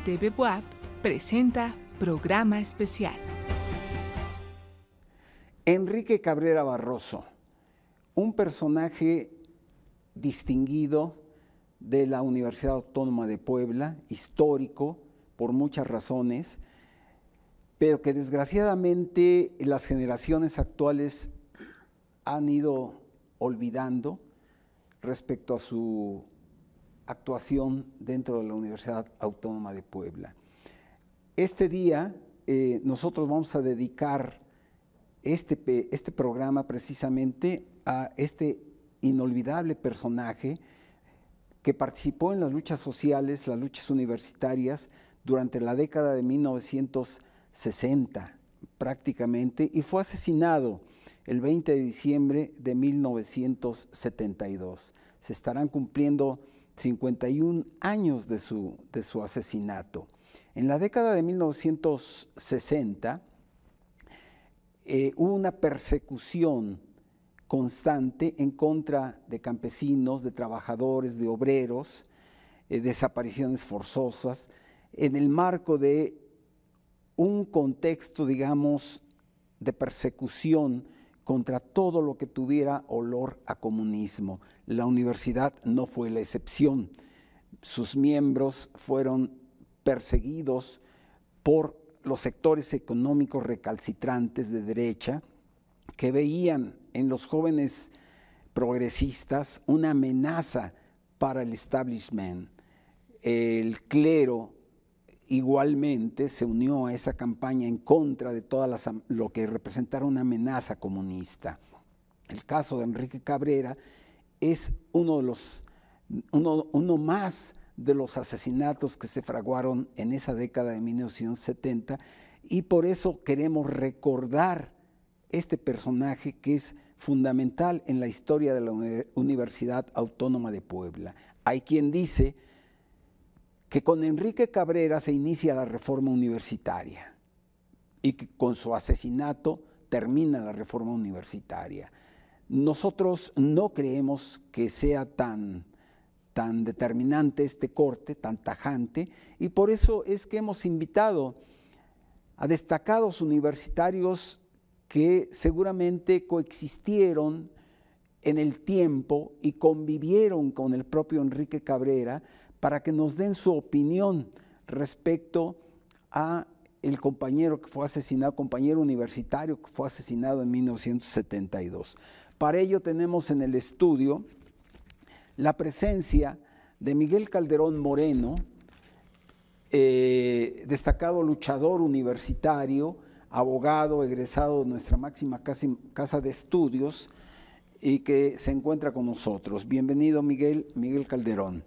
TV Buap presenta programa especial. Enrique Cabrera Barroso, un personaje distinguido de la Universidad Autónoma de Puebla, histórico por muchas razones, pero que desgraciadamente las generaciones actuales han ido olvidando respecto a su actuación dentro de la Universidad Autónoma de Puebla. Este día nosotros vamos a dedicar este programa precisamente a este inolvidable personaje que participó en las luchas sociales, las luchas universitarias durante la década de 1960 prácticamente, y fue asesinado el 20 de diciembre de 1972. Se estarán cumpliendo 51 años de su asesinato. En la década de 1960 hubo una persecución constante en contra de campesinos, de trabajadores, de obreros, desapariciones forzosas, en el marco de un contexto, digamos, de persecución contra todo lo que tuviera olor a comunismo. La universidad no fue la excepción. Sus miembros fueron perseguidos por los sectores económicos recalcitrantes de derecha que veían en los jóvenes progresistas una amenaza para el establishment. El clero igualmente se unió a esa campaña en contra de lo que representara una amenaza comunista. El caso de Enrique Cabrera es uno más de los asesinatos que se fraguaron en esa década de 1970, y por eso queremos recordar este personaje que es fundamental en la historia de la Universidad Autónoma de Puebla. Hay quien dice que con Enrique Cabrera se inicia la reforma universitaria y que con su asesinato termina la reforma universitaria. Nosotros no creemos que sea tan determinante este corte, tan tajante, y por eso es que hemos invitado a destacados universitarios que seguramente coexistieron en el tiempo y convivieron con el propio Enrique Cabrera para que nos den su opinión respecto a el compañero que fue asesinado, compañero universitario que fue asesinado en 1972. Para ello tenemos en el estudio la presencia de Miguel Calderón Moreno, destacado luchador universitario, abogado, egresado de nuestra máxima casa de estudios y que se encuentra con nosotros. Bienvenido, Miguel Calderón.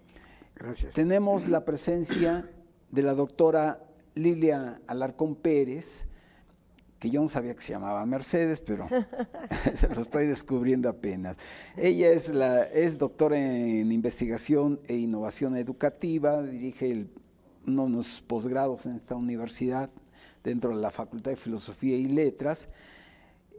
Gracias. Tenemos la presencia de la doctora Lilia Alarcón Pérez, que yo no sabía que se llamaba Mercedes, pero se lo estoy descubriendo apenas. Ella es doctora en investigación e innovación educativa, dirige unos posgrados en esta universidad dentro de la Facultad de Filosofía y Letras.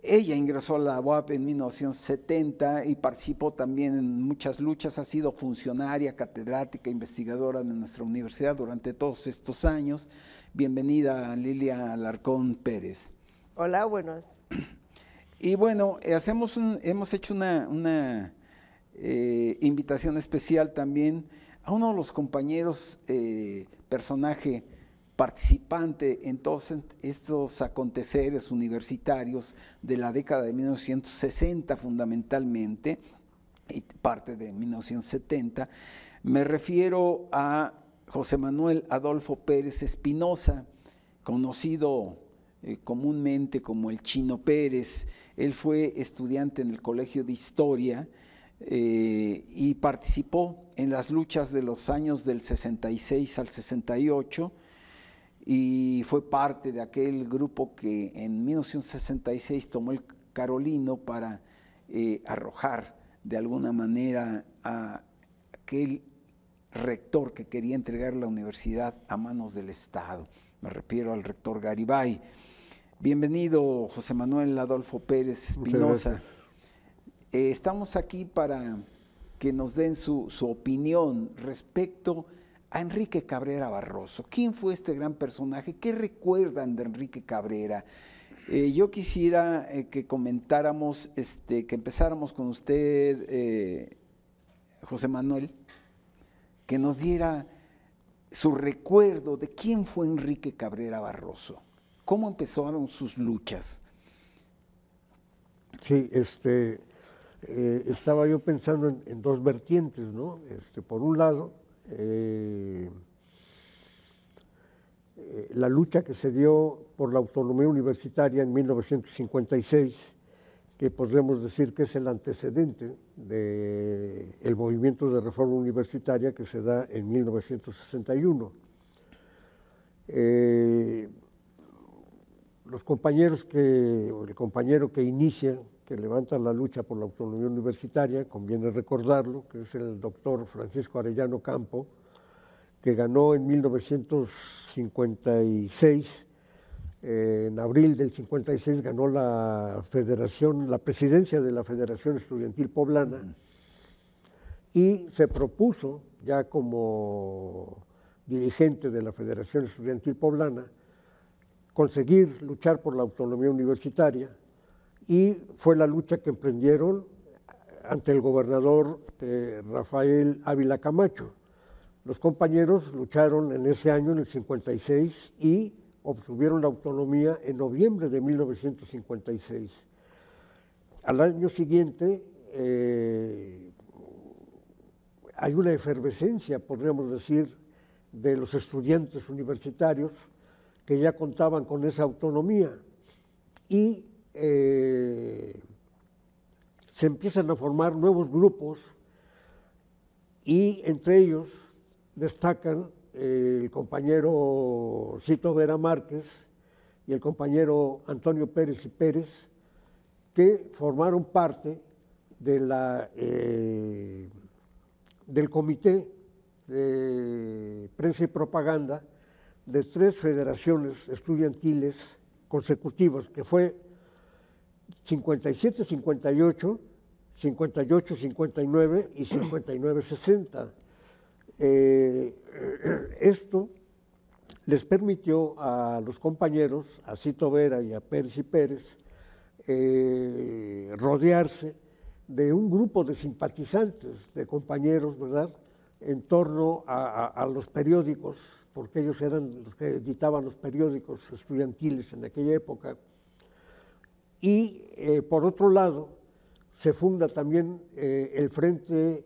Ella ingresó a la UAP en 1970 y participó también en muchas luchas, ha sido funcionaria, catedrática, investigadora de nuestra universidad durante todos estos años. Bienvenida, Lilia Alarcón Pérez. Hola, buenos. Y bueno, hemos hecho una invitación especial también a uno de los compañeros, personaje participante en todos estos aconteceres universitarios de la década de 1960 fundamentalmente, y parte de 1970. Me refiero a José Manuel Adolfo Pérez Espinosa, conocido comúnmente como el Chino Pérez. Él fue estudiante en el Colegio de Historia y participó en las luchas de los años del 66 al 68, y fue parte de aquel grupo que en 1966 tomó el Carolino para arrojar de alguna manera a aquel rector que quería entregar la universidad a manos del Estado. Me refiero al rector Garibay. Bienvenido, José Manuel Adolfo Pérez Espinosa. Estamos aquí para que nos den su opinión respecto a Enrique Cabrera Barroso. ¿Quién fue este gran personaje? ¿Qué recuerdan de Enrique Cabrera? Yo quisiera que comentáramos, que empezáramos con usted, José Manuel, que nos diera su recuerdo de quién fue Enrique Cabrera Barroso, cómo empezaron sus luchas. Sí, estaba yo pensando en dos vertientes, ¿no? Por un lado, la lucha que se dio por la autonomía universitaria en 1956, que podríamos decir que es el antecedente del movimiento de reforma universitaria que se da en 1961. Los compañeros el compañero que inicia, que levanta la lucha por la autonomía universitaria, conviene recordarlo, que es el doctor Francisco Arellano Campo, que ganó en 1956, en abril del 56 ganó la presidencia de la Federación Estudiantil Poblana y se propuso, ya como dirigente de la Federación Estudiantil Poblana, conseguir luchar por la autonomía universitaria, y fue la lucha que emprendieron ante el gobernador Rafael Ávila Camacho. Los compañeros lucharon en ese año, en el 56, y obtuvieron la autonomía en noviembre de 1956. Al año siguiente hay una efervescencia, podríamos decir, de los estudiantes universitarios que ya contaban con esa autonomía, y se empiezan a formar nuevos grupos, y entre ellos destacan el compañero Cito Vera Márquez y el compañero Antonio Pérez y Pérez, que formaron parte de del comité de prensa y propaganda de 3 federaciones estudiantiles consecutivas, que fue 57-58, 58-59 y 59-60. Esto les permitió a los compañeros, a Cito Vera y a Pérez y Pérez, rodearse de un grupo de simpatizantes, de compañeros, ¿verdad?, en torno a los periódicos, porque ellos eran los que editaban los periódicos estudiantiles en aquella época. Y por otro lado, se funda también el Frente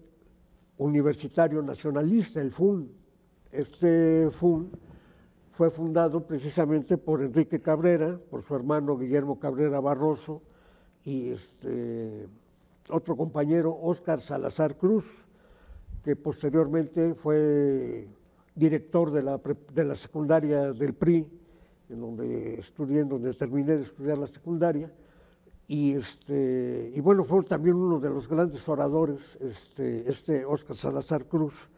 Universitario Nacionalista, el FUN. Este FUN fue fundado precisamente por Enrique Cabrera, por su hermano Guillermo Cabrera Barroso y otro compañero, Óscar Salazar Cruz, que posteriormente fue director de la secundaria del PRI, en donde terminé de estudiar la secundaria, y bueno, fue también uno de los grandes oradores, Óscar Salazar Cruz.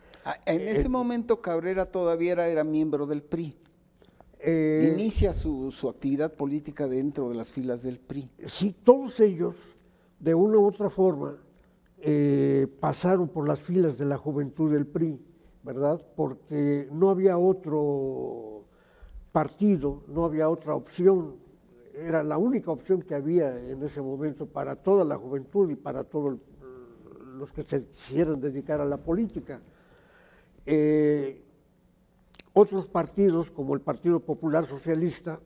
En ese momento Cabrera todavía era miembro del PRI. Inicia su actividad política dentro de las filas del PRI. Sí, todos ellos, de una u otra forma, pasaron por las filas de la juventud del PRI, ¿verdad? Porque no había otro partido, no había otra opción. Era la única opción que había en ese momento para toda la juventud y para todos los que se quisieran dedicar a la política. Otros partidos, como el Partido Popular Socialista,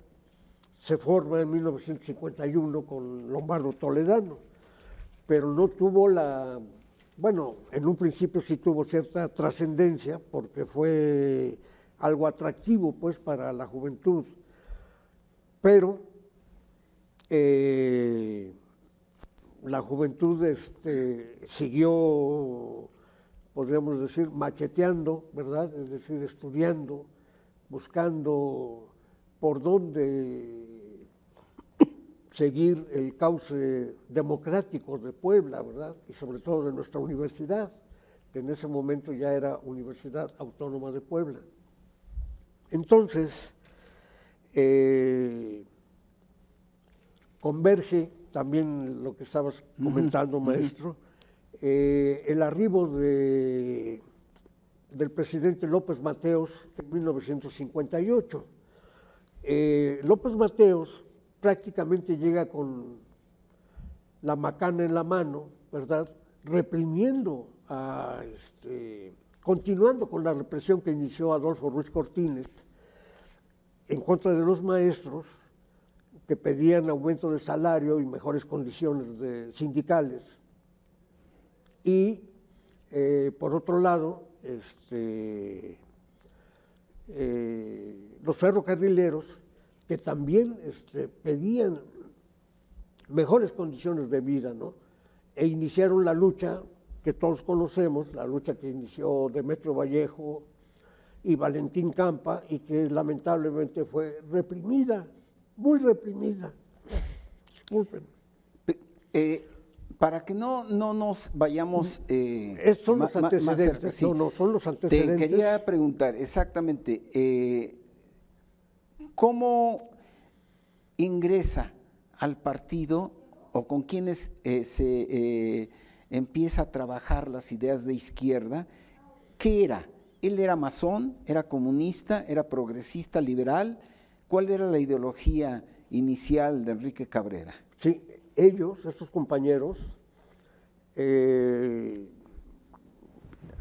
se forma en 1951 con Lombardo Toledano, pero no tuvo bueno, en un principio sí tuvo cierta trascendencia porque fue algo atractivo pues para la juventud, pero la juventud siguió, podríamos decir, macheteando, ¿verdad? Es decir, estudiando, buscando por dónde seguir el cauce democrático de Puebla, ¿verdad? Y sobre todo de nuestra universidad, que en ese momento ya era Universidad Autónoma de Puebla. Entonces, converge también lo que estabas comentando, maestro, el arribo de del presidente López Mateos en 1958. López Mateos prácticamente llega con la macana en la mano, ¿verdad?, reprimiendo, continuando con la represión que inició Adolfo Ruiz Cortines en contra de los maestros que pedían aumento de salario y mejores condiciones sindicales. Y por otro lado, los ferrocarrileros que también pedían mejores condiciones de vida, ¿no? E iniciaron la lucha que todos conocemos, la lucha que inició Demetrio Vallejo y Valentín Campa, y que lamentablemente fue reprimida, muy reprimida. Disculpen. Para que no nos vayamos son los antecedentes, más cerca, sí. No, son los antecedentes. Te quería preguntar exactamente, ¿cómo ingresa al partido o con quienes se empieza a trabajar las ideas de izquierda? ¿Qué era? ¿Él era masón, era comunista, era progresista, liberal? ¿Cuál era la ideología inicial de Enrique Cabrera? Sí, ellos, estos compañeros,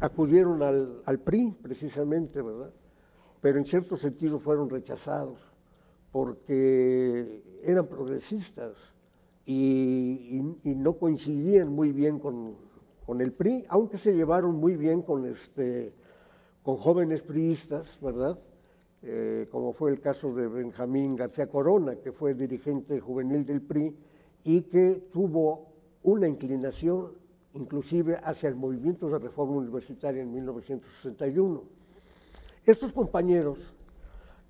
acudieron al PRI precisamente, ¿verdad? Pero en cierto sentido fueron rechazados porque eran progresistas y no coincidían muy bien con el PRI, aunque se llevaron muy bien con jóvenes priistas, ¿verdad? Como fue el caso de Benjamín García Corona, que fue dirigente juvenil del PRI y que tuvo una inclinación inclusive hacia el movimiento de reforma universitaria en 1961. Estos compañeros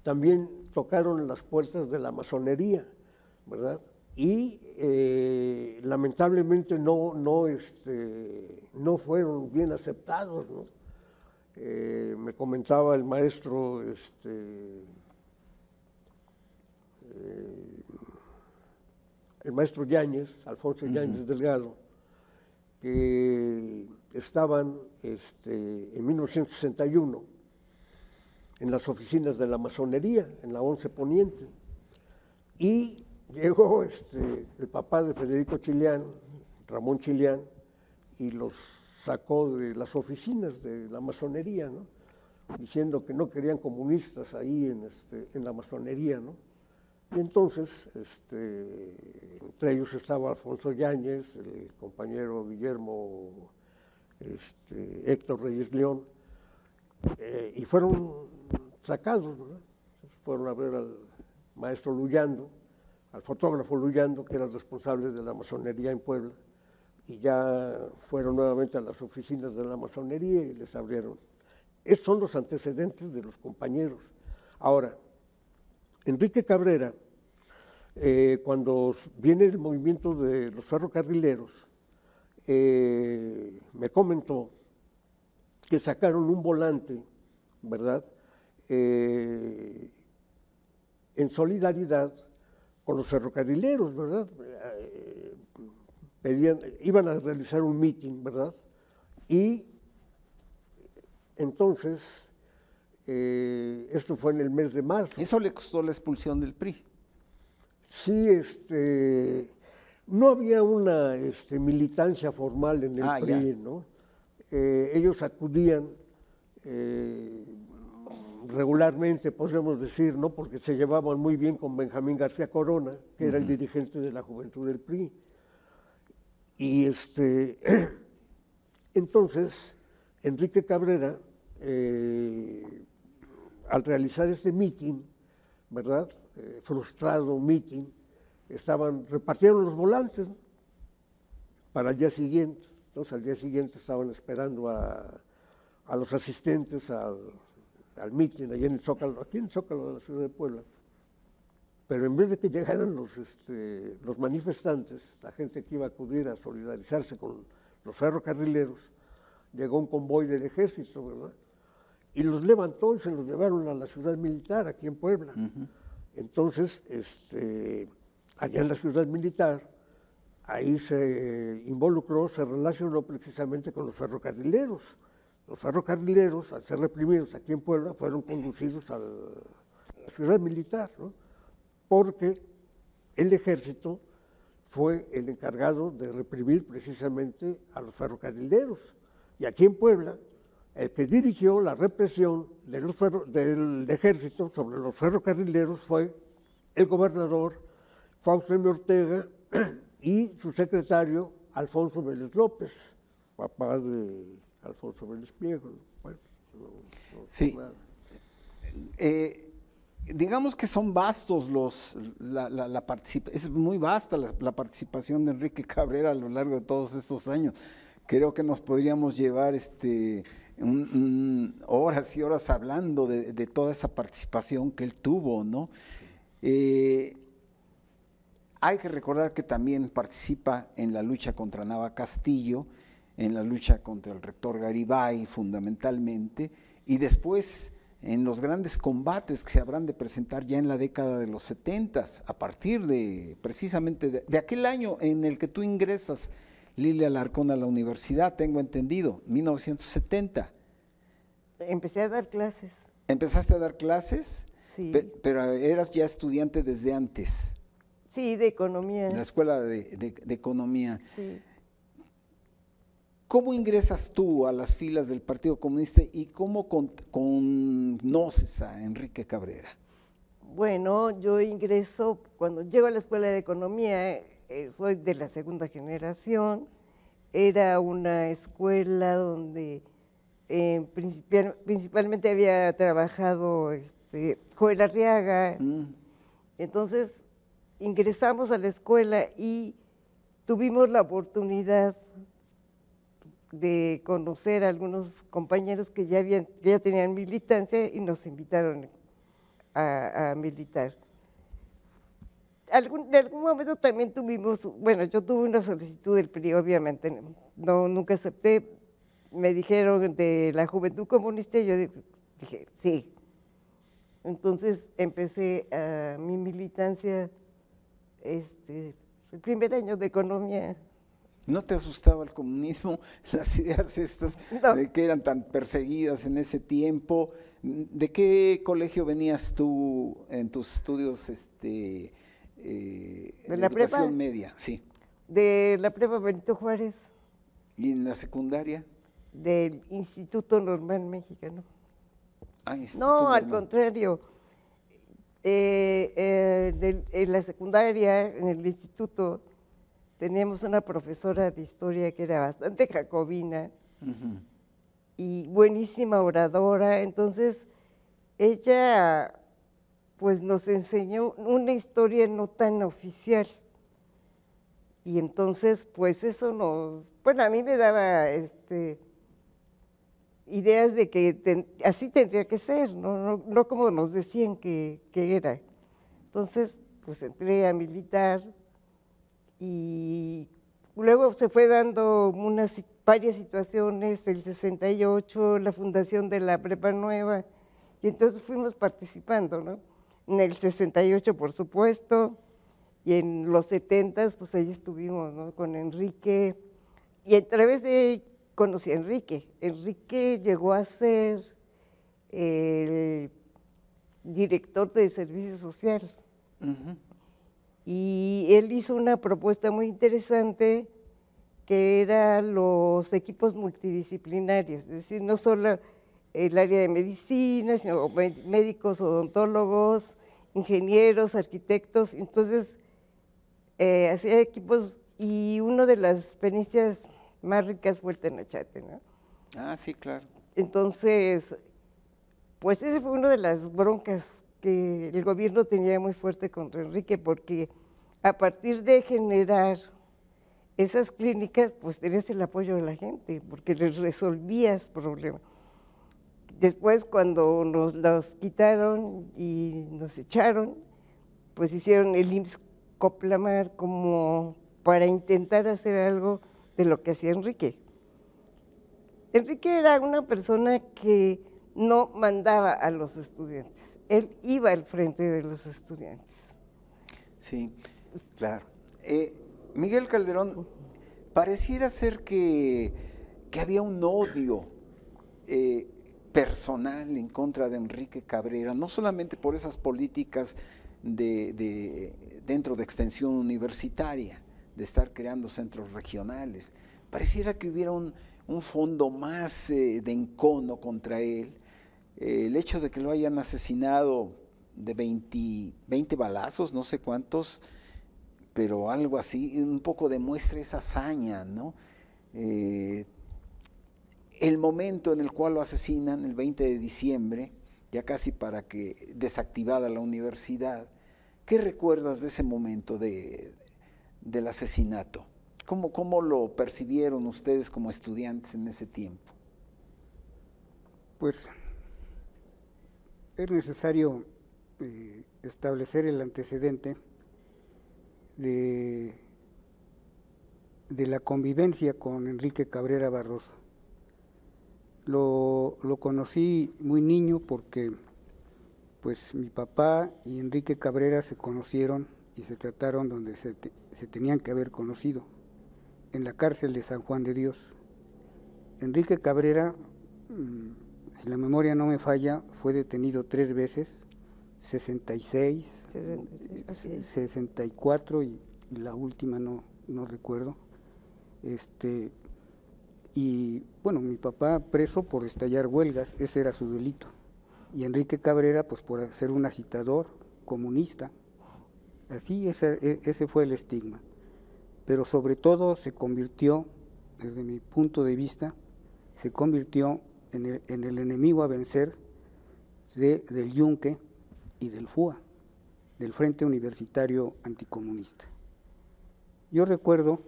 también tocaron las puertas de la masonería, ¿verdad? Y lamentablemente no fueron bien aceptados, ¿no? Me comentaba el maestro Yáñez, Alfonso Yáñez Delgado, que estaban en 1961 en las oficinas de la masonería, en la 11 Poniente, y llegó el papá de Federico Chilián, Ramón Chilián, y los sacó de las oficinas de la masonería, ¿no?, diciendo que no querían comunistas ahí en la masonería, ¿no? Y entonces, entre ellos estaba Alfonso Yáñez, el compañero Guillermo Héctor Reyes León, y fueron sacados, ¿verdad? Fueron a ver al maestro Luyando, al fotógrafo Luyando, que era el responsable de la masonería en Puebla, y ya fueron nuevamente a las oficinas de la masonería y les abrieron. Estos son los antecedentes de los compañeros. Ahora, Enrique Cabrera, cuando viene el movimiento de los ferrocarrileros, me comentó que sacaron un volante, ¿verdad?, en solidaridad con los ferrocarrileros, ¿verdad? Iban a realizar un meeting, ¿verdad? Y entonces, esto fue en el mes de marzo. ¿Eso le costó la expulsión del PRI? Sí, no había una militancia formal en el PRI, ya. ¿no? Ellos acudían regularmente, podríamos decir, ¿no?, porque se llevaban muy bien con Benjamín García Corona, que era el dirigente de la juventud del PRI. Y entonces, Enrique Cabrera, al realizar este meeting, ¿verdad?, frustrado meeting, repartieron los volantes, ¿no?, para el día siguiente. Entonces, al día siguiente estaban esperando a los asistentes al meeting allá en el Zócalo, aquí en el Zócalo de la ciudad de Puebla. Pero en vez de que llegaran los manifestantes, la gente que iba a acudir a solidarizarse con los ferrocarrileros, llegó un convoy del ejército, ¿verdad?, y los levantó y se los llevaron a la ciudad militar, aquí en Puebla. Entonces, allá en la ciudad militar, ahí se involucró, se relacionó precisamente con los ferrocarrileros. los ferrocarrileros, al ser reprimidos aquí en Puebla, fueron conducidos a la ciudad militar, ¿no? Porque el ejército fue el encargado de reprimir precisamente a los ferrocarrileros. Y aquí en Puebla, el que dirigió la represión del ejército sobre los ferrocarrileros fue el gobernador Fausto M. Ortega y su secretario Alfonso Vélez López, papá de Alfonso Vélez Pliego. Bueno, sí. Digamos que son vastos es muy vasta la participación de Enrique Cabrera a lo largo de todos estos años. Creo que nos podríamos llevar horas y horas hablando de toda esa participación que él tuvo, ¿no? Hay que recordar que también participa en la lucha contra Nava Castillo, en la lucha contra el rector Garibay fundamentalmente, y después en los grandes combates que se habrán de presentar ya en la década de los 70, a partir de precisamente de aquel año en el que tú ingresas, Lilia Alarcón, a la universidad, tengo entendido, 1970. Empecé a dar clases. ¿Empezaste a dar clases? Sí. Pero eras ya estudiante desde antes. Sí, de economía. En la escuela de economía. Sí. ¿Cómo ingresas tú a las filas del Partido Comunista y cómo conoces a Enrique Cabrera? Bueno, yo ingreso, cuando llego a la escuela de economía, soy de la segunda generación, era una escuela donde principalmente había trabajado Joel Arriaga, entonces ingresamos a la escuela y tuvimos la oportunidad de conocer a algunos compañeros que ya tenían militancia y nos invitaron a militar. En algún momento también tuvimos, bueno, yo tuve una solicitud del PRI, obviamente, nunca acepté, me dijeron de la Juventud Comunista y yo dije, sí. Entonces empecé mi militancia el primer año de economía. ¿No te asustaba el comunismo, las ideas estas de que eran tan perseguidas en ese tiempo? ¿De qué colegio venías tú en tus estudios ¿De la educación prepa? media? Sí. De la prepa Benito Juárez. ¿Y en la secundaria? Del Instituto Normal Mexicano. Instituto No, Normal. al contrario. En la secundaria, en el instituto, teníamos una profesora de historia que era bastante jacobina y buenísima oradora. Entonces, ella pues nos enseñó una historia no tan oficial. Y entonces, pues eso bueno, a mí me daba ideas de que así tendría que ser, no como nos decían que era. Entonces, pues entré a militar y luego se fue dando varias situaciones, el 68, la fundación de la Prepa Nueva, y entonces fuimos participando, ¿no? En el 68, por supuesto, y en los 70, pues ahí estuvimos, ¿no? Con Enrique, y a través de conocí a Enrique. Enrique llegó a ser el director de servicio social. Y él hizo una propuesta muy interesante que era los equipos multidisciplinarios, es decir, no solo el área de medicina, sino médicos, odontólogos, ingenieros, arquitectos. Entonces, hacía equipos y una de las experiencias más ricas fue el Tenachate, ¿no? Ah, sí, claro. Entonces, pues esa fue una de las broncas que el gobierno tenía muy fuerte contra Enrique, porque a partir de generar esas clínicas, pues tenías el apoyo de la gente, porque les resolvías problemas. Después, cuando nos los quitaron y nos echaron, pues hicieron el IMSS Coplamar como para intentar hacer algo de lo que hacía Enrique. Enrique era una persona que no mandaba a los estudiantes, él iba al frente de los estudiantes. Sí, claro. Miguel Calderón, pareciera ser que había un odio personal en contra de Enrique Cabrera, no solamente por esas políticas dentro de extensión universitaria, de estar creando centros regionales. Pareciera que hubiera un fondo más de encono contra él. El hecho de que lo hayan asesinado de 20 balazos, no sé cuántos, pero algo así, un poco demuestra esa hazaña, ¿no? El momento en el cual lo asesinan, el 20 de diciembre, ya casi para que desactivada la universidad, ¿qué recuerdas de ese momento del asesinato? ¿Cómo lo percibieron ustedes como estudiantes en ese tiempo? Pues es necesario establecer el antecedente de la convivencia con Enrique Cabrera Barroso. Lo conocí muy niño porque pues mi papá y Enrique Cabrera se conocieron y se trataron donde se tenían que haber conocido, en la cárcel de San Juan de Dios. Enrique Cabrera, si la memoria no me falla, fue detenido 3 veces, 66, 64 y la última no recuerdo. Y bueno, mi papá preso por estallar huelgas, ese era su delito. Y Enrique Cabrera, pues por ser un agitador comunista. Así, ese fue el estigma. Pero sobre todo se convirtió, desde mi punto de vista, se convirtió en el enemigo a vencer del Yunque y del FUA, del Frente Universitario Anticomunista. Yo recuerdo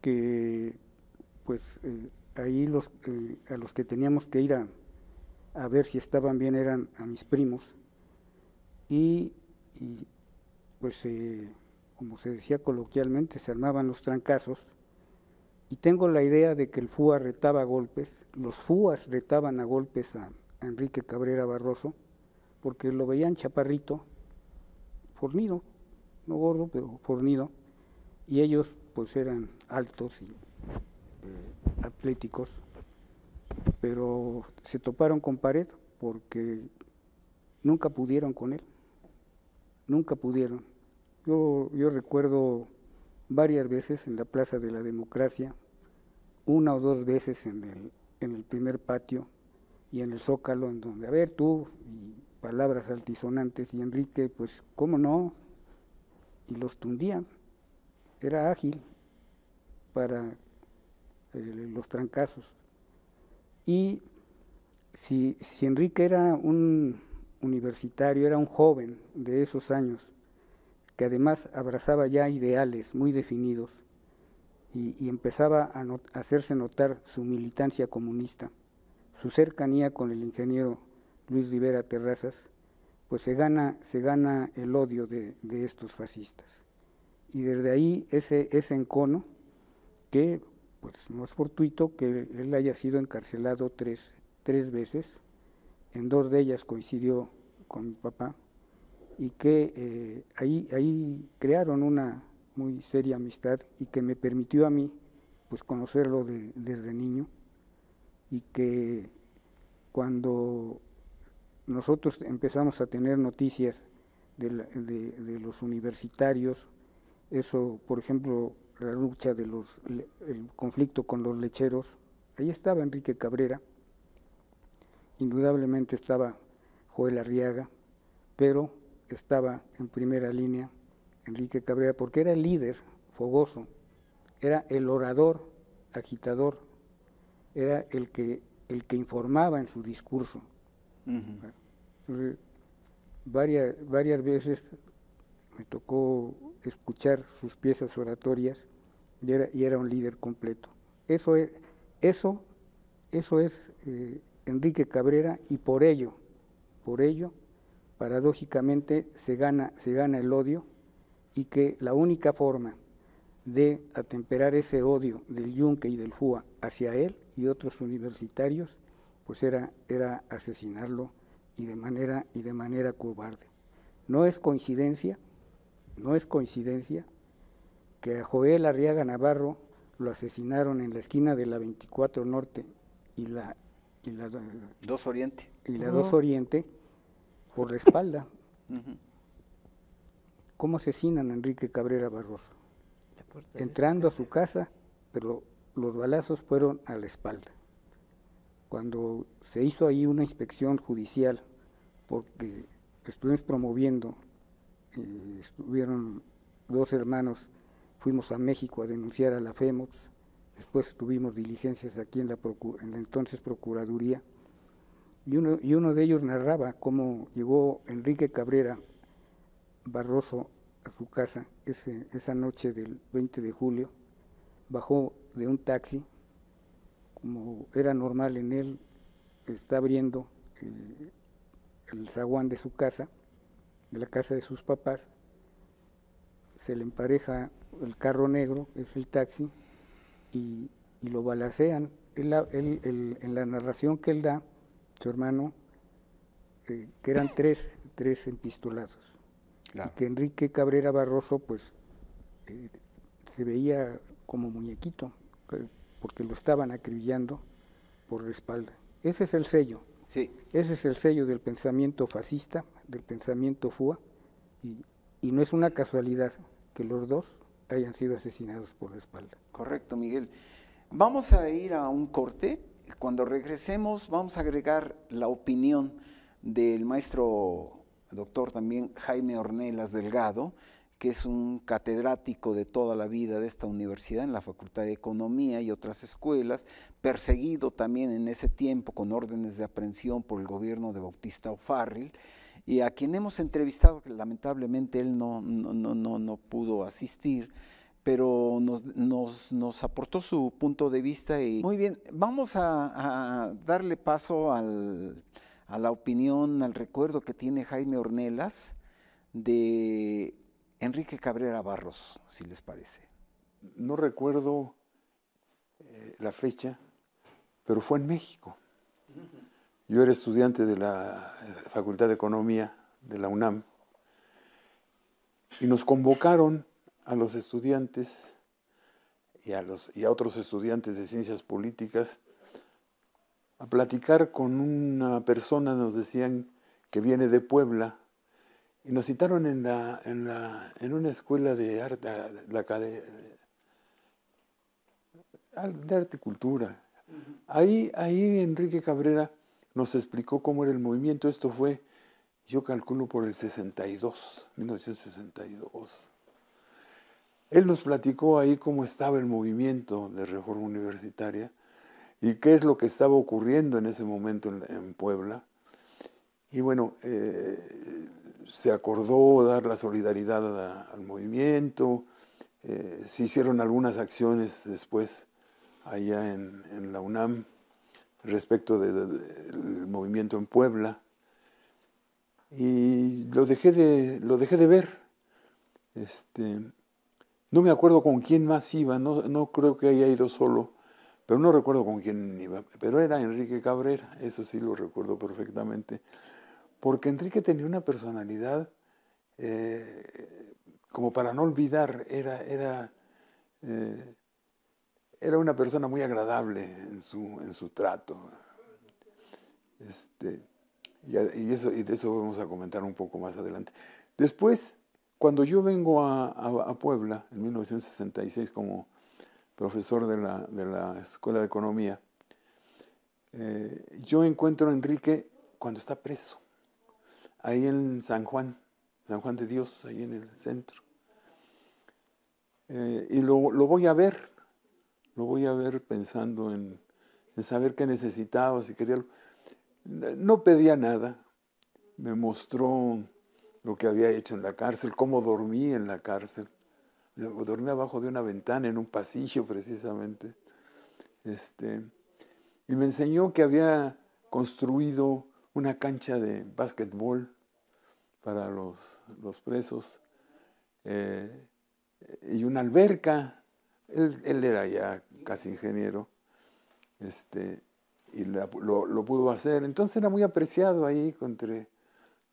que pues ahí a los que teníamos que ir a ver si estaban bien eran a mis primos y pues como se decía coloquialmente, se armaban los trancazos, y tengo la idea de que el FUA retaba a golpes, los FUAs retaban a golpes a Enrique Cabrera Barroso, porque lo veían chaparrito, fornido, no gordo, pero fornido, y ellos pues eran altos y atléticos, pero se toparon con pared porque nunca pudieron con él, nunca pudieron. Yo recuerdo varias veces en la Plaza de la Democracia, 1 o 2 veces en el primer patio y en el Zócalo, en donde, a ver tú, y palabras altisonantes, y Enrique, pues, ¿cómo no? Y los tundían, era ágil para los trancazos. Y si Enrique era un universitario, era un joven de esos años, que además abrazaba ya ideales muy definidos y empezaba a hacerse notar su militancia comunista, su cercanía con el ingeniero Luis Rivera Terrazas, pues se gana el odio de estos fascistas. Y desde ahí ese encono, que pues no es fortuito que él haya sido encarcelado tres veces, en 2 de ellas coincidió con mi papá, y que ahí crearon una muy seria amistad y que me permitió a mí pues conocerlo desde niño, y que cuando nosotros empezamos a tener noticias de los universitarios, eso, por ejemplo, la lucha el conflicto con los lecheros, ahí estaba Enrique Cabrera, indudablemente estaba Joel Arriaga, pero estaba en primera línea Enrique Cabrera, porque era el líder fogoso, era el orador, agitador, era el que informaba en su discurso. Uh-huh. Varias veces me tocó escuchar sus piezas oratorias y era un líder completo. Eso es Enrique Cabrera, y por ello, paradójicamente se gana el odio, y que la única forma de atemperar ese odio del Yunque y del FUA hacia él y otros universitarios, pues era asesinarlo y de manera cobarde. No es coincidencia que a Joel Arriaga Navarro lo asesinaron en la esquina de la 24 Norte y y la 2 Oriente. y la 2 Oriente por la espalda. ¿Cómo asesinan a Enrique Cabrera Barroso? Entrando a su casa, pero los balazos fueron a la espalda. Cuando se hizo ahí una inspección judicial, porque estuvimos promoviendo, estuvieron 2 hermanos, fuimos a México a denunciar a la FEMOX, después tuvimos diligencias aquí en la entonces Procuraduría, y uno de ellos narraba cómo llegó Enrique Cabrera Barroso a su casa esa noche del 20 de julio, bajó de un taxi, como era normal en él, está abriendo el zaguán de su casa, de la casa de sus papás, se le empareja el carro negro, es el taxi, y lo balacean. En la narración que él da, su hermano, que eran tres empistolados. Claro. Y que Enrique Cabrera Barroso, pues, se veía como muñequito, porque lo estaban acribillando por la espalda. Ese es el sello. Sí. Ese es el sello del pensamiento fascista, del pensamiento FUA, y no es una casualidad que los 2 hayan sido asesinados por la espalda. Correcto, Miguel. Vamos a ir a un corte. Cuando regresemos vamos a agregar la opinión del maestro doctor también Jaime Ornelas Delgado, que es un catedrático de toda la vida de esta universidad en la Facultad de Economía y otras escuelas, perseguido también en ese tiempo con órdenes de aprehensión por el gobierno de Bautista O'Farrill, y a quien hemos entrevistado, que lamentablemente él no pudo asistir, pero nos aportó su punto de vista. Y muy bien, vamos a darle paso a la opinión, al recuerdo que tiene Jaime Ornelas de Enrique Cabrera Barroso, si les parece. No recuerdo la fecha, pero fue en México. Yo era estudiante de la Facultad de Economía de la UNAM y nos convocaron a los estudiantes y a otros estudiantes de ciencias políticas a platicar con una persona, nos decían que viene de Puebla, y nos citaron en una escuela de arte, de arte y cultura. Ahí Enrique Cabrera nos explicó cómo era el movimiento. Esto fue, yo calculo, por el 1962. Él nos platicó ahí cómo estaba el movimiento de reforma universitaria y qué es lo que estaba ocurriendo en ese momento en Puebla. Y bueno, se acordó dar la solidaridad al movimiento, se hicieron algunas acciones después allá en la UNAM respecto del movimiento en Puebla, y lo dejé de ver. No me acuerdo con quién más iba, no creo que haya ido solo, pero no recuerdo con quién iba, pero era Enrique Cabrera, eso sí lo recuerdo perfectamente, porque Enrique tenía una personalidad como para no olvidar, era una persona muy agradable en su trato. Y de eso vamos a comentar un poco más adelante. Después, cuando yo vengo a Puebla, en 1966, como profesor de la Escuela de Economía, yo encuentro a Enrique cuando está preso, ahí en San Juan de Dios, ahí en el centro. Y lo voy a ver pensando en saber qué necesitaba, si quería algo. No pedía nada, me mostró lo que había hecho en la cárcel, cómo dormí en la cárcel. Dormí abajo de una ventana en un pasillo precisamente. Y me enseñó que había construido una cancha de básquetbol para los presos y una alberca. Él era ya casi ingeniero. Y lo pudo hacer. Entonces era muy apreciado ahí entre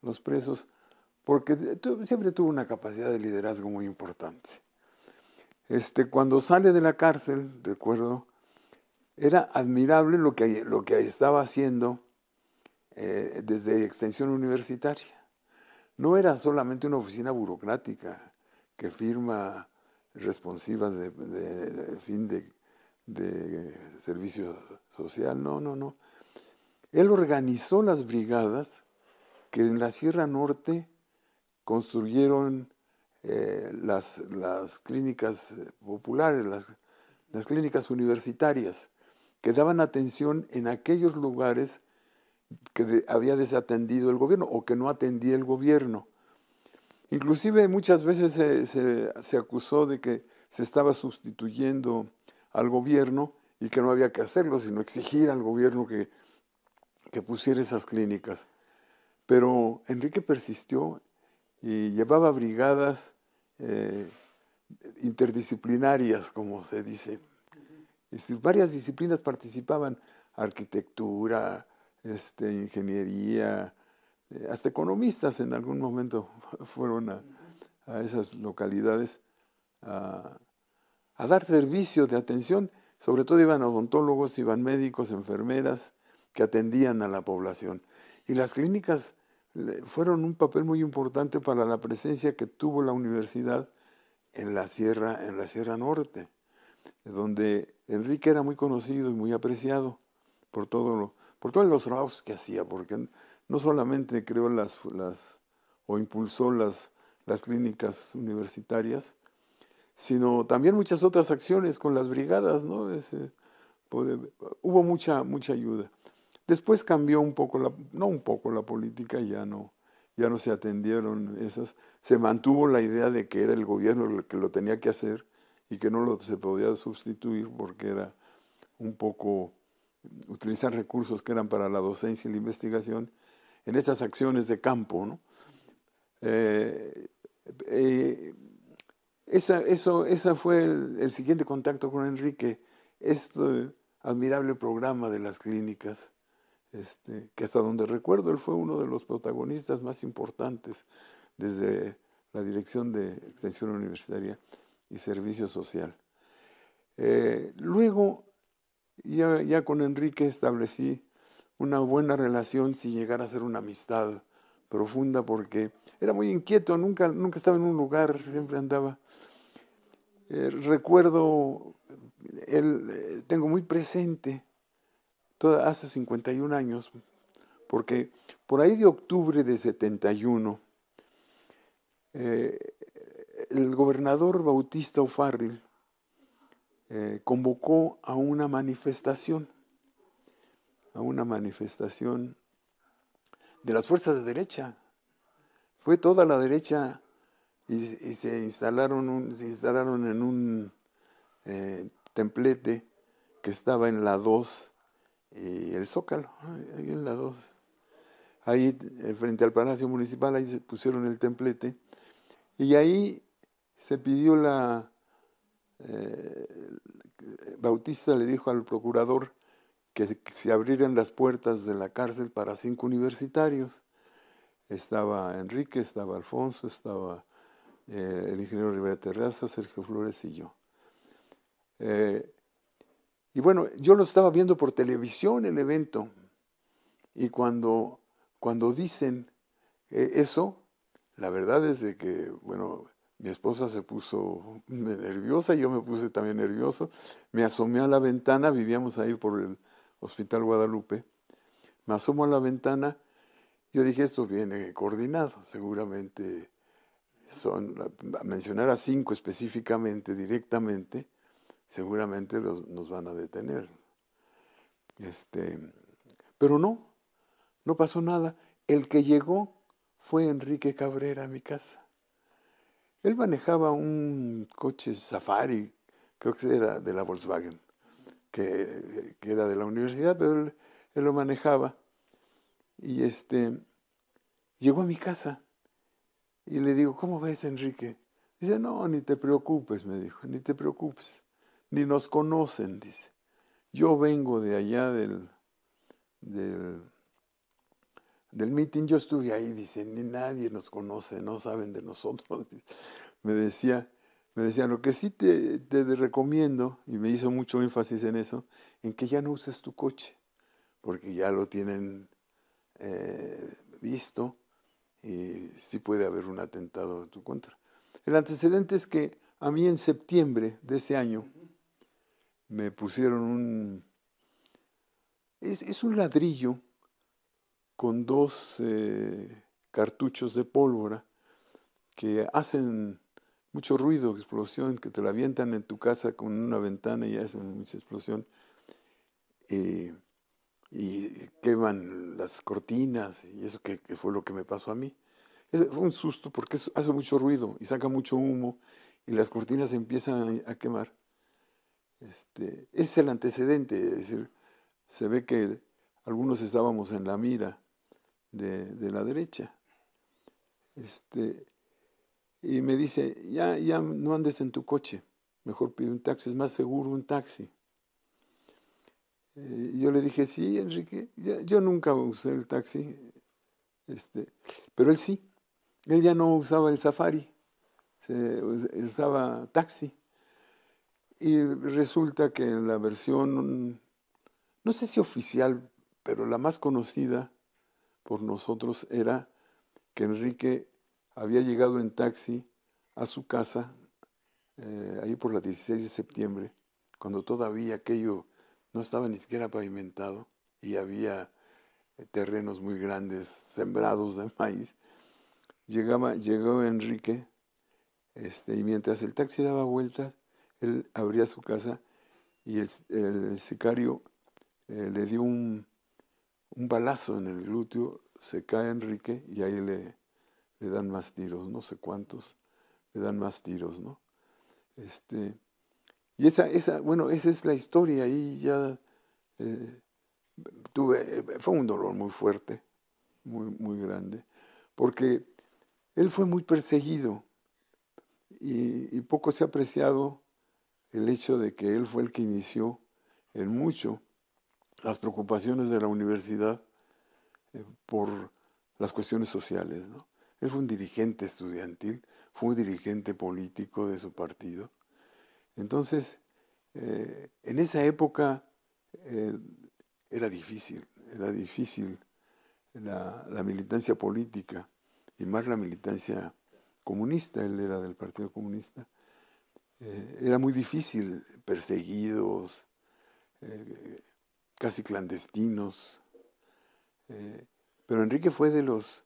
los presos, porque siempre tuvo una capacidad de liderazgo muy importante. Cuando sale de la cárcel, recuerdo Era admirable lo que estaba haciendo desde Extensión Universitaria. No era solamente una oficina burocrática que firma responsivas de fin de servicio social, no. Él organizó las brigadas que en la Sierra Norte construyeron las clínicas populares, las clínicas universitarias, que daban atención en aquellos lugares que había desatendido el gobierno o que no atendía el gobierno. Inclusive muchas veces se acusó de que se estaba sustituyendo al gobierno y que no había que hacerlo, sino exigir al gobierno que pusiera esas clínicas. Pero Enrique persistió y llevaba brigadas interdisciplinarias, como se dice. Varias disciplinas participaban: arquitectura, ingeniería, hasta economistas en algún momento fueron a esas localidades a dar servicio de atención. Sobre todo iban odontólogos, iban médicos, enfermeras que atendían a la población. Y las clínicas fueron un papel muy importante para la presencia que tuvo la universidad en la Sierra Norte, donde Enrique era muy conocido y muy apreciado por todos los trabajos que hacía, porque no solamente creó o impulsó las clínicas universitarias, sino también muchas otras acciones con las brigadas, ¿no? Hubo mucha ayuda. Después cambió un poco, la política, ya no se atendieron esas. Se mantuvo la idea de que era el gobierno el que lo tenía que hacer y que no se podía sustituir porque era un poco utilizar recursos que eran para la docencia y la investigación en esas acciones de campo, ¿no? Esa fue el siguiente contacto con Enrique, este admirable programa de las clínicas, que hasta donde recuerdo él fue uno de los protagonistas más importantes desde la dirección de Extensión Universitaria y Servicio Social. Luego, ya con Enrique establecí una buena relación, sin llegar a ser una amistad profunda, porque era muy inquieto, nunca estaba en un lugar, siempre andaba. Recuerdo, tengo muy presente, hace 51 años, porque por ahí de octubre de 71, el gobernador Bautista O'Farrill convocó a una manifestación de las fuerzas de derecha. Fue toda la derecha y se instalaron en un templete que estaba en la 2 y el Zócalo, ahí en la 2. Ahí frente al Palacio Municipal, ahí se pusieron el templete y ahí se pidió Bautista le dijo al procurador que se abrieran las puertas de la cárcel para 5 universitarios. Estaba Enrique, estaba Alfonso, estaba el ingeniero Rivera Terraza, Sergio Flores y yo. Y bueno, yo lo estaba viendo por televisión el evento, y cuando dicen eso, la verdad es de que, bueno, mi esposa se puso nerviosa, yo me puse también nervioso, me asomé a la ventana, vivíamos ahí por el Hospital Guadalupe, me asomo a la ventana, yo dije, esto viene coordinado, seguramente a mencionar a 5 específicamente, directamente, seguramente nos van a detener. Pero no pasó nada. El que llegó fue Enrique Cabrera a mi casa. Él manejaba un coche Safari, creo que era de la Volkswagen, que era de la universidad, pero él lo manejaba. Y llegó a mi casa y le digo, ¿cómo ves, Enrique? Dice, no, ni te preocupes, me dijo, ni te preocupes, ni nos conocen, dice. Yo vengo de allá del meeting, yo estuve ahí, dice, ni nadie nos conoce, no saben de nosotros. Me decía, me decían, lo que sí te recomiendo, y me hizo mucho énfasis en eso, en que ya no uses tu coche, porque ya lo tienen visto y sí puede haber un atentado en tu contra. El antecedente es que a mí en septiembre de ese año me pusieron es un ladrillo con 2 cartuchos de pólvora que hacen mucho ruido, explosión, que te la avientan en tu casa con una ventana y hacen mucha explosión. Y queman las cortinas y eso que fue lo que me pasó a mí. Fue un susto porque hace mucho ruido y saca mucho humo y las cortinas empiezan a quemar. Ese es el antecedente, es decir, se ve que algunos estábamos en la mira de la derecha. Y me dice, ya no andes en tu coche, mejor pide un taxi, es más seguro un taxi. Y yo le dije, sí, Enrique, yo nunca usé el taxi, pero él sí, él ya no usaba el Safari, usaba taxi. Y resulta que en la versión, no sé si oficial, pero la más conocida por nosotros era que Enrique había llegado en taxi a su casa, ahí por la 16 de septiembre, cuando todavía aquello no estaba ni siquiera pavimentado y había terrenos muy grandes sembrados de maíz. Llegó Enrique, y mientras el taxi daba vueltas, él abría su casa y el sicario le dio un balazo en el glúteo, se cae Enrique y ahí le dan más tiros, no sé cuántos, le dan más tiros, ¿no? Y esa es la historia, y ya fue un dolor muy fuerte, muy, muy grande, porque él fue muy perseguido y poco se ha apreciado el hecho de que él fue el que inició en mucho las preocupaciones de la universidad por las cuestiones sociales, ¿no? Él fue un dirigente estudiantil, fue un dirigente político de su partido. Entonces, en esa época era difícil la militancia política y más la militancia comunista, él era del Partido Comunista. Era muy difícil, perseguidos, casi clandestinos. Pero Enrique fue de los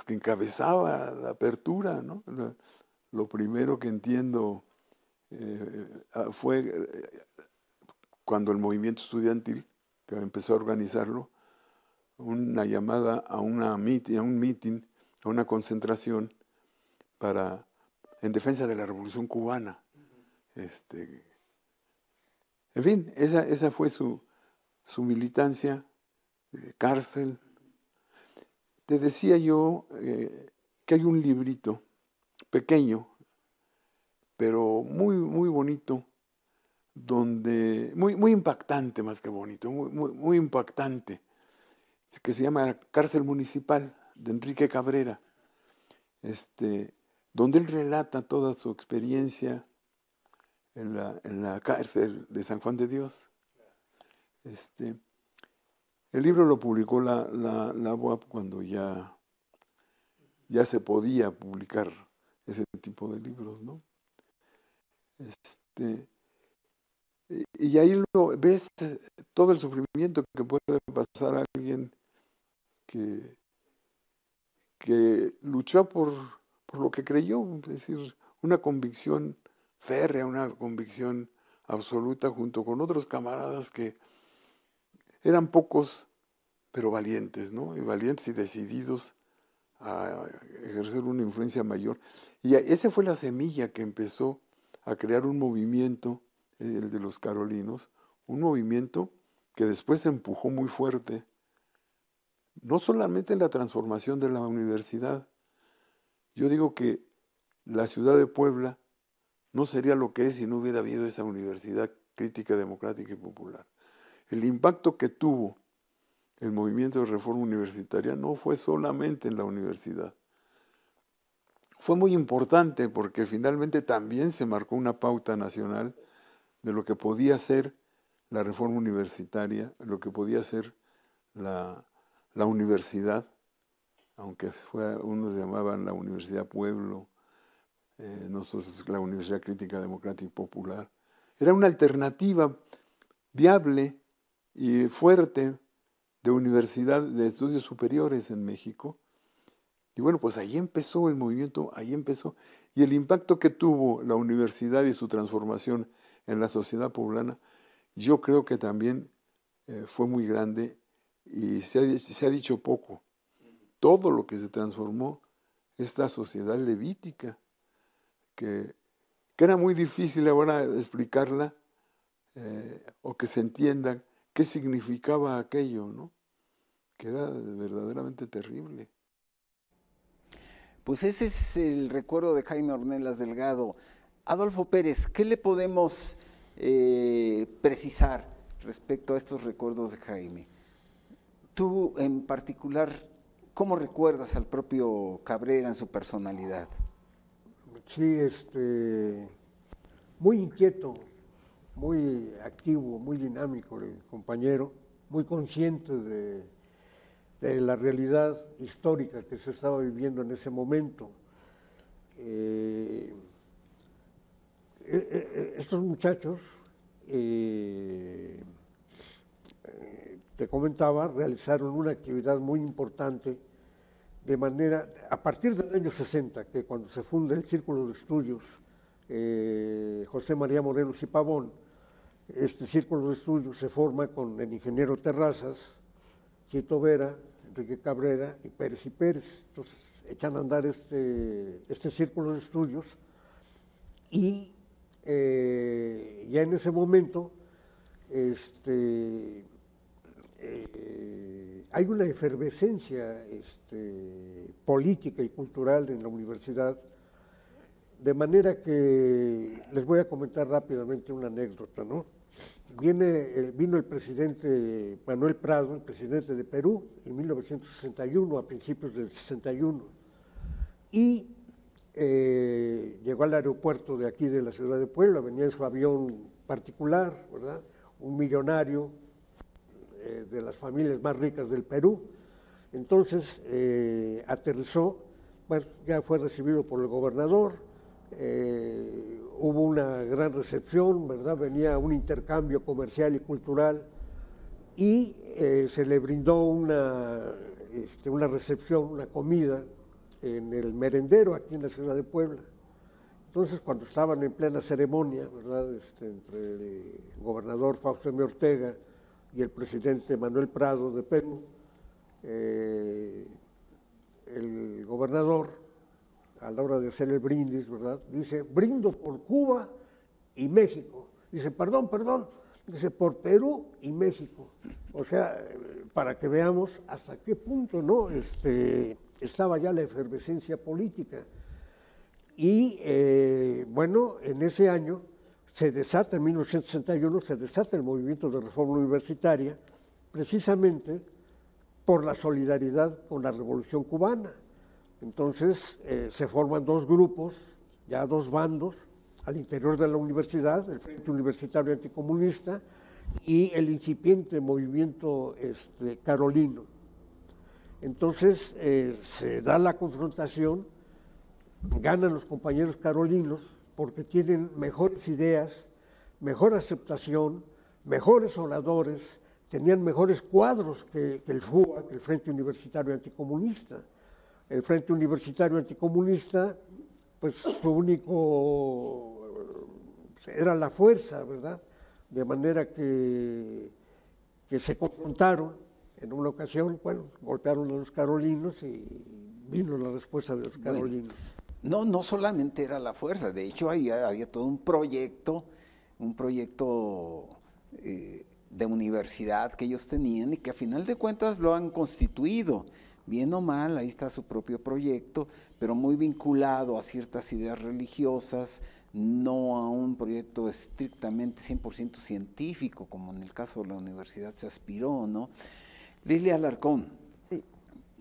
que encabezaba la apertura, ¿no? Lo primero que entiendo fue cuando el movimiento estudiantil, que empezó a organizarlo, una llamada a un meeting, a una concentración en defensa de la Revolución Cubana. En fin, esa fue su militancia, cárcel. Te decía yo que hay un librito pequeño, pero muy, muy bonito, muy impactante más que bonito, muy impactante, que se llama Cárcel Municipal, de Enrique Cabrera, donde él relata toda su experiencia en la cárcel de San Juan de Dios. El libro lo publicó la UAP cuando ya se podía publicar ese tipo de libros, ¿no? Y ahí ves todo el sufrimiento que puede pasar a alguien que luchó por lo que creyó, es decir, una convicción férrea, una convicción absoluta, junto con otros camaradas que eran pocos, pero valientes, ¿no? Y valientes y decididos a ejercer una influencia mayor. Y esa fue la semilla que empezó a crear un movimiento, el de los carolinos, un movimiento que después se empujó muy fuerte, no solamente en la transformación de la universidad. Yo digo que la ciudad de Puebla no sería lo que es si no hubiera habido esa universidad crítica, democrática y popular. El impacto que tuvo el movimiento de reforma universitaria no fue solamente en la universidad, fue muy importante porque finalmente también se marcó una pauta nacional de lo que podía ser la reforma universitaria, lo que podía ser la universidad, aunque unos llamaban la Universidad Pueblo, nosotros la Universidad Crítica Democrática y Popular. Era una alternativa viable y fuerte de universidad, de estudios superiores en México. Y bueno, pues ahí empezó el movimiento, ahí empezó. Y el impacto que tuvo la universidad y su transformación en la sociedad poblana, yo creo que también fue muy grande y se ha dicho poco. Todo lo que se transformó esta sociedad levítica, que era muy difícil ahora explicarla o que se entienda qué significaba aquello, ¿no? Que era verdaderamente terrible. Pues ese es el recuerdo de Jaime Ornelas Delgado. Adolfo Pérez, ¿qué le podemos precisar respecto a estos recuerdos de Jaime? Tú en particular, ¿cómo recuerdas al propio Cabrera en su personalidad? Sí, muy inquieto, muy activo, muy dinámico el compañero, muy consciente de la realidad histórica que se estaba viviendo en ese momento. Estos muchachos, te comentaba, realizaron una actividad muy importante de manera, a partir del año 60, que cuando se funda el Círculo de Estudios José María Morelos y Pavón, este Círculo de Estudios se forma con el ingeniero Terrazas, Chito Vera, Enrique Cabrera y Pérez y Pérez. Entonces echan a andar este Círculo de Estudios y ya en ese momento hay una efervescencia política y cultural en la universidad, de manera que les voy a comentar rápidamente una anécdota, ¿no? Vino el presidente Manuel Prado, el presidente de Perú, en 1961, a principios del 61, y llegó al aeropuerto de aquí de la ciudad de Puebla, venía en su avión particular, ¿verdad? Un millonario de las familias más ricas del Perú. Entonces aterrizó, bueno, ya fue recibido por el gobernador, hubo una gran recepción, ¿verdad? Venía un intercambio comercial y cultural y se le brindó una recepción, una comida en el merendero aquí en la ciudad de Puebla. Entonces, cuando estaban en plena ceremonia, ¿verdad? Entre el gobernador Fausto M. Ortega y el presidente Manuel Prado de Perú, el gobernador, a la hora de hacer el brindis, ¿verdad? Dice, brindo por Cuba y México. Dice, perdón, dice, por Perú y México. O sea, para que veamos hasta qué punto, ¿no? Estaba ya la efervescencia política. Y, bueno, en ese año se desata, en 1961, se desata el movimiento de reforma universitaria, precisamente por la solidaridad con la Revolución Cubana. Entonces se forman dos grupos, ya dos bandos, al interior de la universidad, el Frente Universitario Anticomunista y el incipiente movimiento carolino. Entonces se da la confrontación, ganan los compañeros carolinos porque tienen mejores ideas, mejor aceptación, mejores oradores, tenían mejores cuadros que el FUA, que el Frente Universitario Anticomunista. El Frente Universitario Anticomunista, pues su único era la fuerza, ¿verdad? De manera que se confrontaron en una ocasión, bueno, golpearon a los carolinos y vino la respuesta de los carolinos. Bueno, no solamente era la fuerza, de hecho había todo un proyecto de universidad que ellos tenían y que a final de cuentas lo han constituido. Bien o mal, ahí está su propio proyecto, pero muy vinculado a ciertas ideas religiosas, no a un proyecto estrictamente 100% científico, como en el caso de la universidad se aspiró, ¿no? Lilia Alarcón, sí.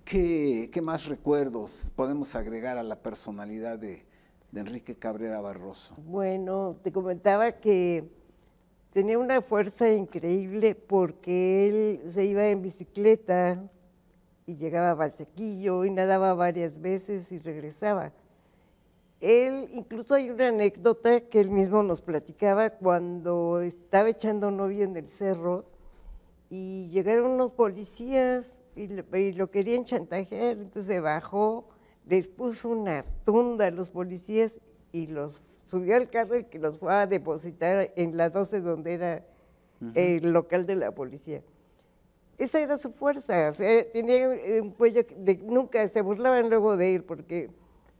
¿Qué más recuerdos podemos agregar a la personalidad de Enrique Cabrera Barroso? Bueno, te comentaba que tenía una fuerza increíble porque él se iba en bicicleta y llegaba a Valsequillo y nadaba varias veces y regresaba. Él, incluso hay una anécdota que él mismo nos platicaba cuando estaba echando novio en el cerro y llegaron unos policías y lo querían chantajear, entonces se bajó, les puso una tunda a los policías y los subió al carro y que los fue a depositar en la 12 donde era el local de la policía. Esa era su fuerza, o sea, tenía un cuello, nunca se burlaban luego de él porque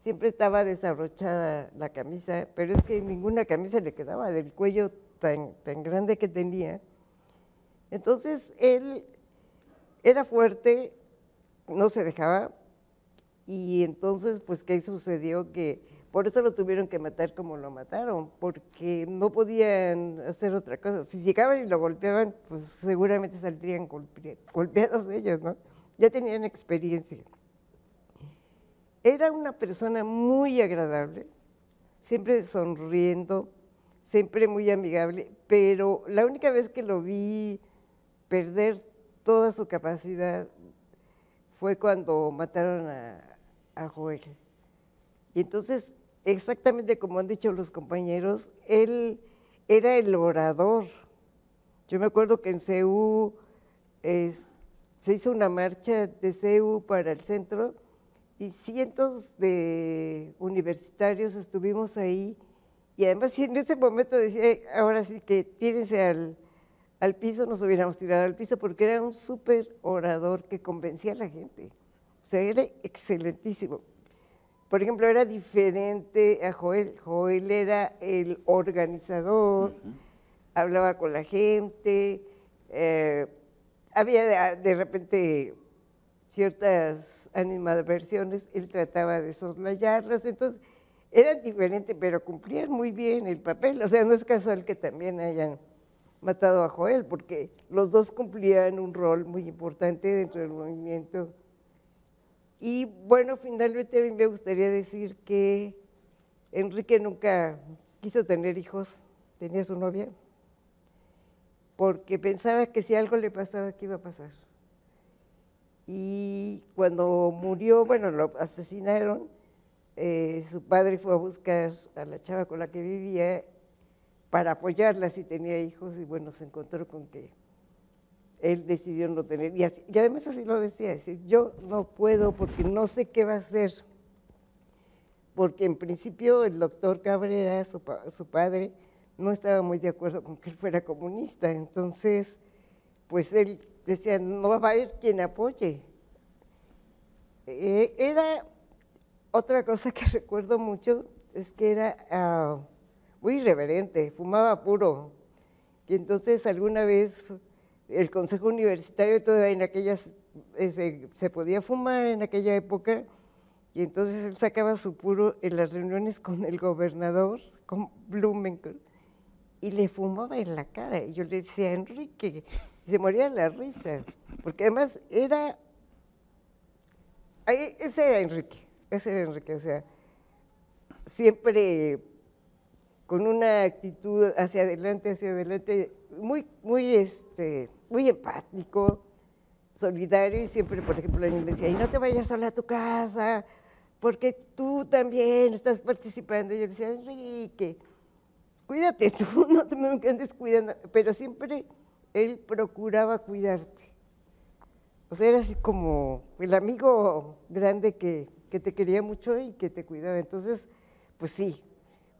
siempre estaba desabrochada la camisa, pero es que ninguna camisa le quedaba del cuello tan grande que tenía. Entonces él era fuerte, no se dejaba, y entonces pues ¿qué sucedió? Que por eso lo tuvieron que matar como lo mataron, porque no podían hacer otra cosa. Si llegaban y lo golpeaban, pues seguramente saldrían golpeados ellos, ¿no? Ya tenían experiencia. Era una persona muy agradable, siempre sonriendo, siempre muy amigable, pero la única vez que lo vi perder toda su capacidad fue cuando mataron a Joel. Y entonces, exactamente como han dicho los compañeros, él era el orador. Yo me acuerdo que en CEU se hizo una marcha de CEU para el centro y cientos de universitarios estuvimos ahí y además en ese momento decía, ahora sí que tírense al piso, nos hubiéramos tirado al piso porque era un súper orador que convencía a la gente. O sea, era excelentísimo. Por ejemplo, era diferente a Joel. Joel era el organizador, hablaba con la gente, había de repente ciertas animadversiones, él trataba de soslayarlas, entonces eran diferentes, pero cumplían muy bien el papel. O sea, no es casual que también hayan matado a Joel, porque los dos cumplían un rol muy importante dentro del movimiento. Y bueno, finalmente a mí me gustaría decir que Enrique nunca quiso tener hijos, tenía su novia, porque pensaba que si algo le pasaba, ¿qué iba a pasar? Y cuando murió, bueno, lo asesinaron, su padre fue a buscar a la chava con la que vivía para apoyarla si tenía hijos y bueno, se encontró con que él decidió no tener, y además así lo decía, decir, yo no puedo porque no sé qué va a hacer, porque en principio el doctor Cabrera, su padre, no estaba muy de acuerdo con que él fuera comunista, entonces pues él decía, no va a haber quien apoye. Era otra cosa que recuerdo mucho, es que era muy irreverente, fumaba puro, y entonces alguna vez el Consejo Universitario todavía en aquellas, se podía fumar en aquella época, y entonces él sacaba su puro en las reuniones con el gobernador, con Blumenthal, y le fumaba en la cara, y yo le decía, Enrique, y se moría de la risa, porque además ese era Enrique, o sea, siempre con una actitud hacia adelante, muy empático, solidario, y siempre, por ejemplo, él me decía, y no te vayas sola a tu casa, porque tú también estás participando. Y yo le decía, Enrique, cuídate tú, no te me andes cuidando, pero siempre él procuraba cuidarte. O sea, era así como el amigo grande que te quería mucho y que te cuidaba. Entonces, pues sí,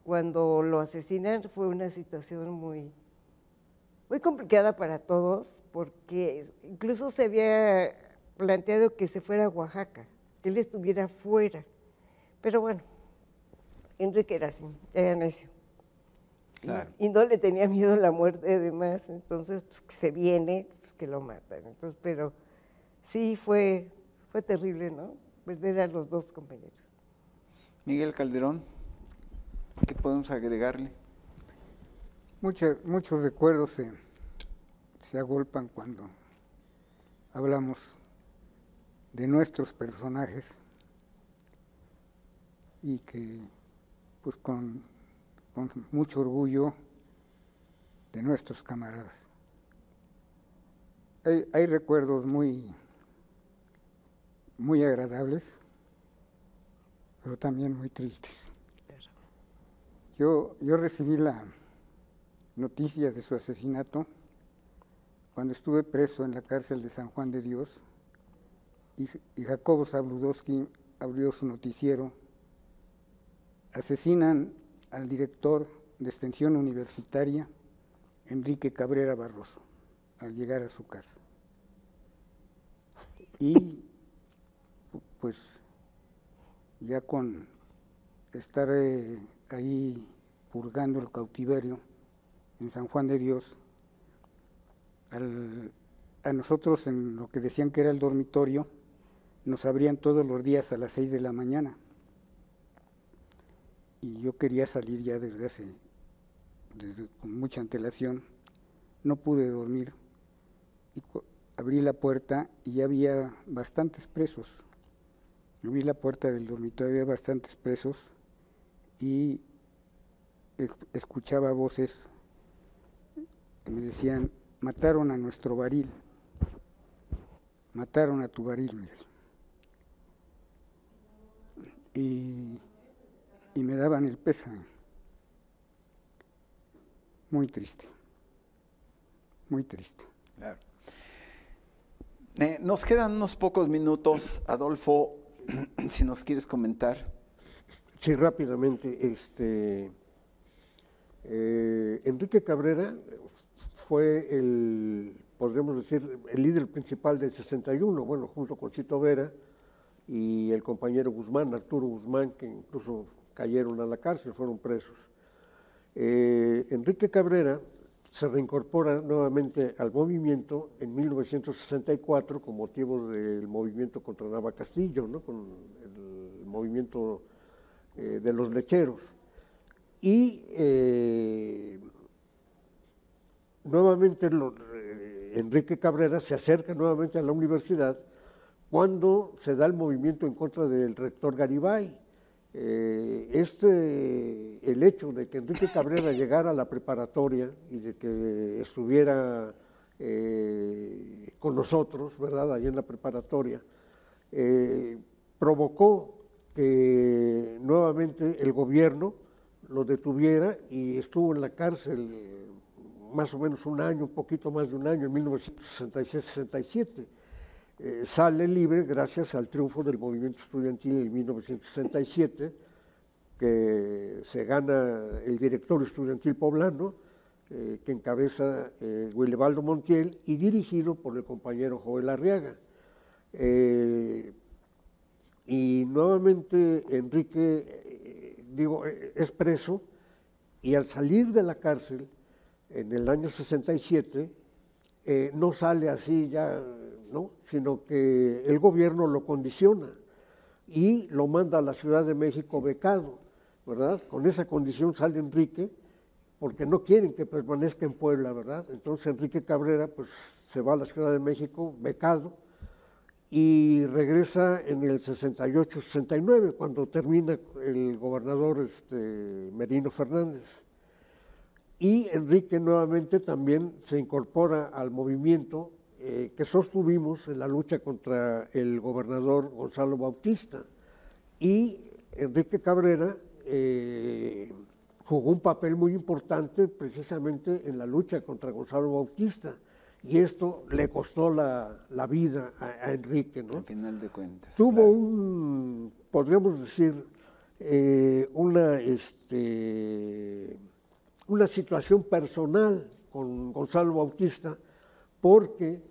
cuando lo asesinan fue una situación muy complicada para todos, porque incluso se había planteado que se fuera a Oaxaca, que él estuviera fuera. Pero bueno, Enrique era así, era necio. Claro. Y no le tenía miedo a la muerte además, entonces pues, que se viene, pues que lo matan. Entonces, pero sí fue terrible, ¿no? Perder a los dos compañeros. Miguel Calderón, ¿qué podemos agregarle? Muchos recuerdos se agolpan cuando hablamos de nuestros personajes y que pues con mucho orgullo de nuestros camaradas. Hay recuerdos muy agradables, pero también muy tristes. Yo recibí la noticia de su asesinato cuando estuve preso en la cárcel de San Juan de Dios y Jacobo Zabludowski abrió su noticiero. Asesinan al director de Extensión Universitaria, Enrique Cabrera Barroso, al llegar a su casa. Y pues ya con estar ahí purgando el cautiverio en San Juan de Dios, a nosotros en lo que decían que era el dormitorio, nos abrían todos los días a las 6 de la mañana. Y yo quería salir ya desde con mucha antelación, no pude dormir, y abrí la puerta y ya había bastantes presos. Abrí la puerta del dormitorio, había bastantes presos, y escuchaba voces que me decían: mataron a nuestro Baril, mataron a tu Baril, Miguel. Y me daban el pésame. Muy triste, muy triste. Claro. Nos quedan unos pocos minutos, Adolfo, si nos quieres comentar. Sí, rápidamente. Enrique Cabrera fue podríamos decir, el líder principal del 61, bueno, junto con Chito Vera y el compañero Guzmán, Arturo Guzmán, que incluso cayeron a la cárcel, fueron presos. Enrique Cabrera se reincorpora nuevamente al movimiento en 1964 con motivo del movimiento contra Nava Castillo, ¿no? Con el movimiento de los lecheros. Y nuevamente Enrique Cabrera se acerca nuevamente a la universidad cuando se da el movimiento en contra del rector Garibay. El hecho de que Enrique Cabrera llegara a la preparatoria y de que estuviera con nosotros, ¿verdad?, allí en la preparatoria, provocó que nuevamente el gobierno lo detuviera y estuvo en la cárcel más o menos un año, un poquito más de un año, en 1966-67. Sale libre gracias al triunfo del movimiento estudiantil en 1967, que se gana el directorio estudiantil poblano, que encabeza Guilebaldo Montiel y dirigido por el compañero Joel Arriaga. Y nuevamente Enrique, es preso, y al salir de la cárcel en el año 67, no sale así ya, ¿no?, sino que el gobierno lo condiciona y lo manda a la Ciudad de México becado, ¿verdad? Con esa condición sale Enrique, porque no quieren que permanezca en Puebla, ¿verdad? Entonces Enrique Cabrera pues se va a la Ciudad de México becado y regresa en el 68-69, cuando termina el gobernador Merino Fernández. Y Enrique nuevamente también se incorpora al movimiento que sostuvimos en la lucha contra el gobernador Gonzalo Bautista. Y Enrique Cabrera jugó un papel muy importante precisamente en la lucha contra Gonzalo Bautista, y esto le costó la vida a Enrique, ¿no? Al final de cuentas. Tuvo claro, podríamos decir, una situación personal con Gonzalo Bautista, porque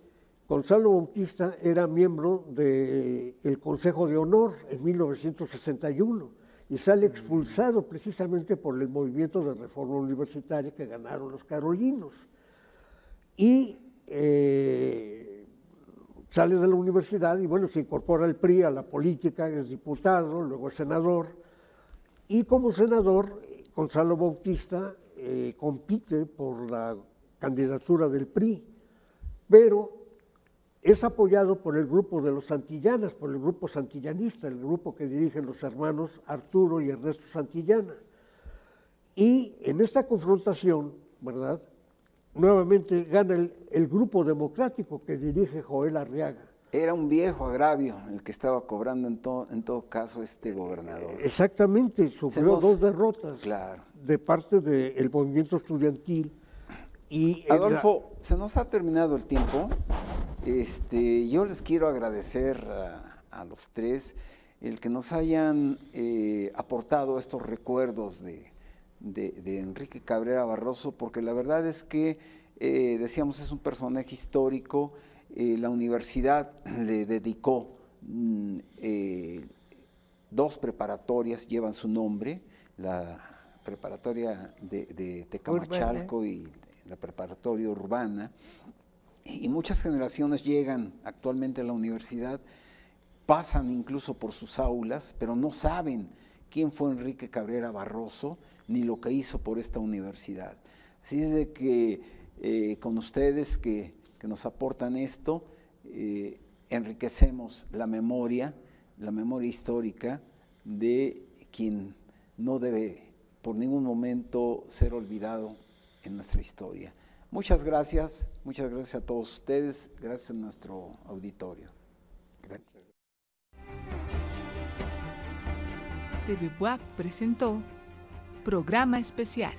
Gonzalo Bautista era miembro del Consejo de Honor en 1961 y sale expulsado precisamente por el movimiento de reforma universitaria que ganaron los carolinos. Y sale de la universidad y bueno, se incorpora al PRI, a la política, es diputado, luego es senador, y como senador Gonzalo Bautista compite por la candidatura del PRI, pero es apoyado por el grupo de los Santillanas, por el grupo santillanista, el grupo que dirigen los hermanos Arturo y Ernesto Santillana. Y en esta confrontación, ¿verdad?, nuevamente gana el grupo democrático que dirige Joel Arriaga. Era un viejo agravio el que estaba cobrando en todo caso este gobernador. Exactamente, sufrió dos derrotas claro. de parte del movimiento estudiantil. Y Adolfo, se nos ha terminado el tiempo. Yo les quiero agradecer a los tres el que nos hayan aportado estos recuerdos de Enrique Cabrera Barroso, porque la verdad es que, decíamos, es un personaje histórico. La universidad le dedicó 2 preparatorias, llevan su nombre, la preparatoria de Tecamachalco y la preparatoria urbana, y muchas generaciones llegan actualmente a la universidad, pasan incluso por sus aulas, pero no saben quién fue Enrique Cabrera Barroso, ni lo que hizo por esta universidad. Así es de que con ustedes que nos aportan esto, enriquecemos la memoria histórica de quien no debe por ningún momento ser olvidado en nuestra historia. Muchas gracias a todos ustedes, gracias a nuestro auditorio. Gracias. TV Buap presentó Programa Especial.